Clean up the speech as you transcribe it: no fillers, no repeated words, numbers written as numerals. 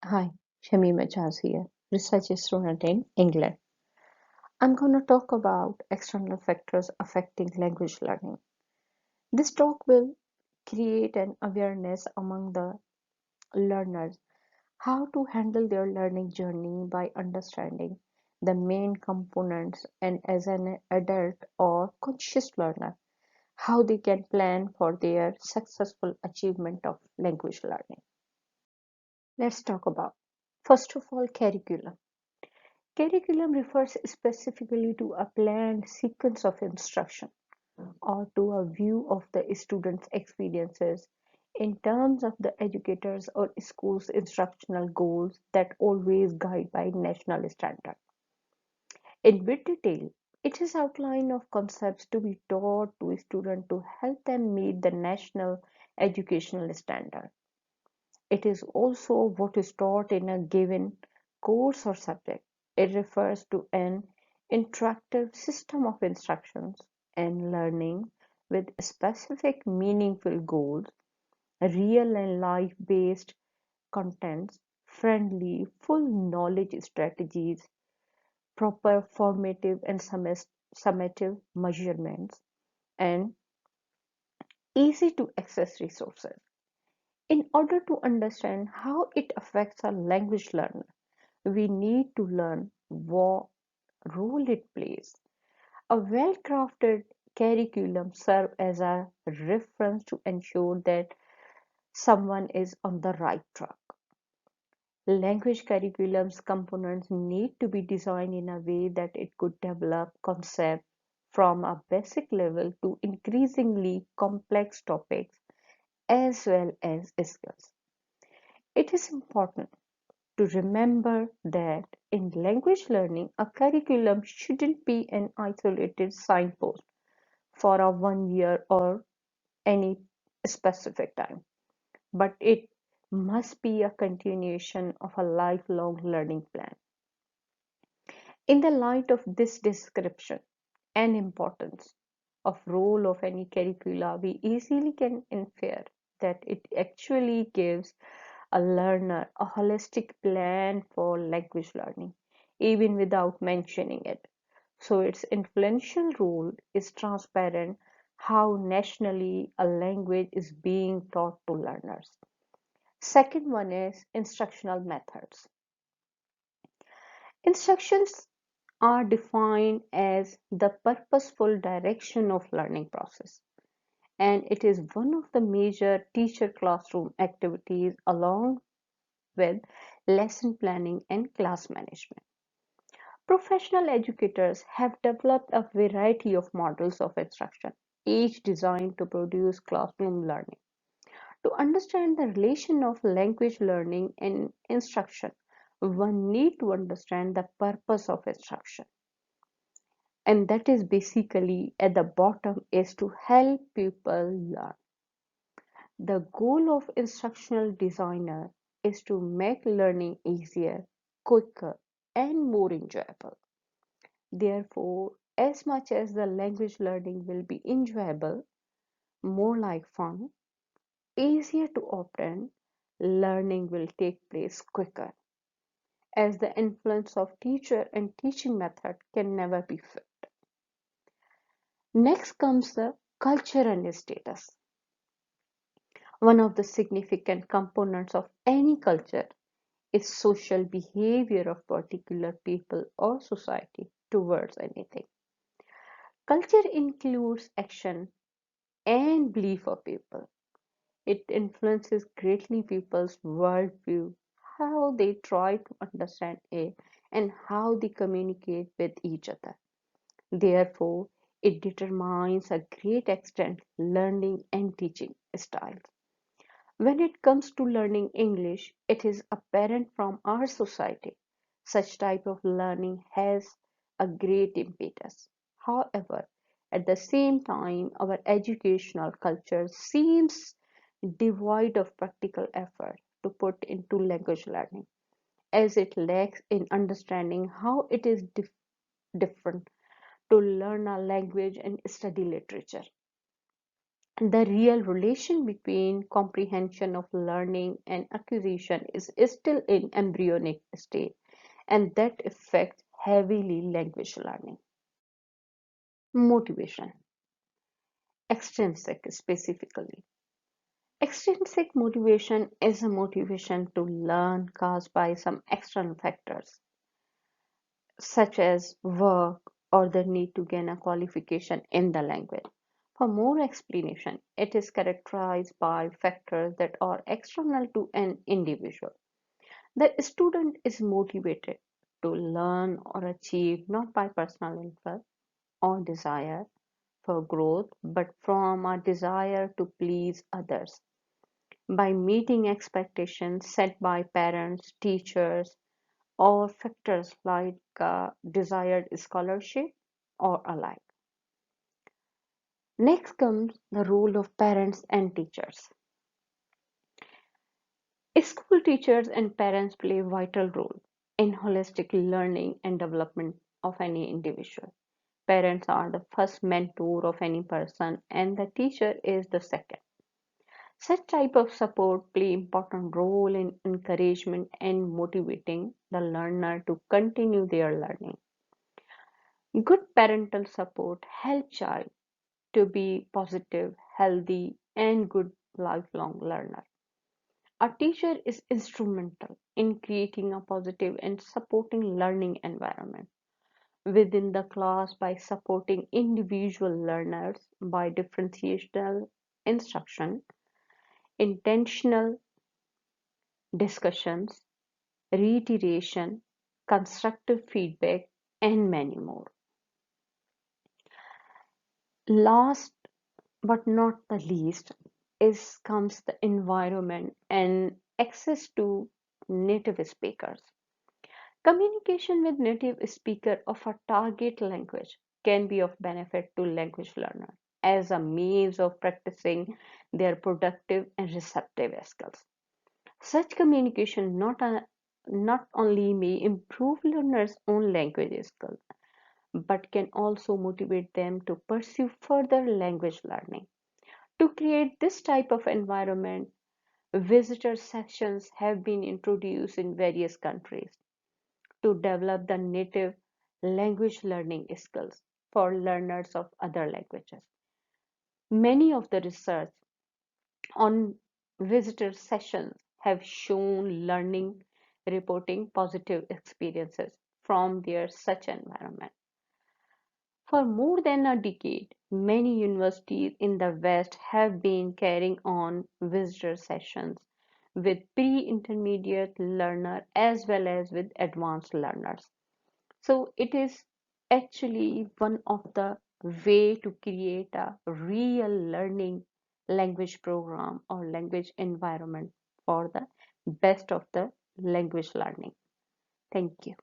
Hi, Shami Majaz here, research student in England. I'm going to talk about external factors affecting language learning. This talk will create an awareness among the learners how to handle their learning journey by understanding the main components and as an adult or conscious learner, how they can plan for their successful achievement of language learning. Let's talk about first of all curriculum. Curriculum refers specifically to a planned sequence of instruction or to a view of the student's experiences in terms of the educator's or school's instructional goals that always guide by national standard. In bit detail, it is outline of concepts to be taught to a student to help them meet the national educational standard. It is also what is taught in a given course or subject. It refers to an interactive system of instructions and learning with specific meaningful goals, real and life based contents, friendly, full knowledge strategies, proper formative and summative measurements, and easy to access resources. In order to understand how it affects our language learner, we need to learn what role it plays. A well-crafted curriculum serves as a reference to ensure that someone is on the right track. Language curriculum's components need to be designed in a way that it could develop concepts from a basic level to increasingly complex topics as well as skills. It is important to remember that in language learning, a curriculum shouldn't be an isolated signpost for a 1 year or any specific time, but it must be a continuation of a lifelong learning plan. In the light of this description and importance of role of any curricula, we easily can infer that it actually gives a learner a holistic plan for language learning, even without mentioning it. So, its influential role is transparent how nationally a language is being taught to learners. Second one is instructional methods. Instructions are defined as the purposeful direction of learning process, and it is one of the major teacher classroom activities along with lesson planning and class management. Professional educators have developed a variety of models of instruction, each designed to produce classroom learning. To understand the relation of language learning and instruction, one need to understand the purpose of instruction. And that is basically at the bottom is to help people learn. The goal of instructional designer is to make learning easier, quicker, and more enjoyable. Therefore, as much as the language learning will be enjoyable, more like fun, easier to obtain, learning will take place quicker, as the influence of teacher and teaching method can never be felt. Next comes the culture and status. One of the significant components of any culture is social behavior of particular people or society towards anything. Culture includes action and belief of people. It influences greatly people's worldview, how they try to understand it, and how they communicate with each other. Therefore, it determines a great extent learning and teaching styles. When it comes to learning English, it is apparent from our society such type of learning has a great impetus. However, at the same time, our educational culture seems devoid of practical effort to put into language learning, as it lacks in understanding how it is different to learn a language and study literature. The real relation between comprehension of learning and acquisition is still in embryonic state, and that affects heavily language learning. Motivation, extrinsic specifically. Extrinsic motivation is a motivation to learn caused by some external factors, such as work or the need to gain a qualification in the language. For more explanation, it is characterized by factors that are external to an individual. The student is motivated to learn or achieve not by personal interest or desire for growth, but from a desire to please others by meeting expectations set by parents, teachers, or factors like desired scholarship or alike. Next comes the role of parents and teachers. School teachers and parents play a vital role in holistic learning and development of any individual. Parents are the first mentor of any person and the teacher is the second. Such type of support play important role in encouragement and motivating the learner to continue their learning. Good parental support help child to be positive, healthy, and good lifelong learner. A teacher is instrumental in creating a positive and supporting learning environment within the class by supporting individual learners by differentiational instruction, intentional discussions, reiteration, constructive feedback, and many more. Last but not the least is comes the environment and access to native speakers. Communication with native speaker of a target language can be of benefit to language learner as a means of practicing their productive and receptive skills. Such communication not only may improve learners' own language skills, but can also motivate them to pursue further language learning. To create this type of environment, visitor sections have been introduced in various countries to develop the native language learning skills for learners of other languages. Many of the research on visitor sessions have shown learning reporting positive experiences from their such environment. For more than a decade, many universities in the West have been carrying on visitor sessions with pre-intermediate learner as well as with advanced learners. So it is actually one of the way to create a real learning language program or language environment for the best of the language learning. Thank you.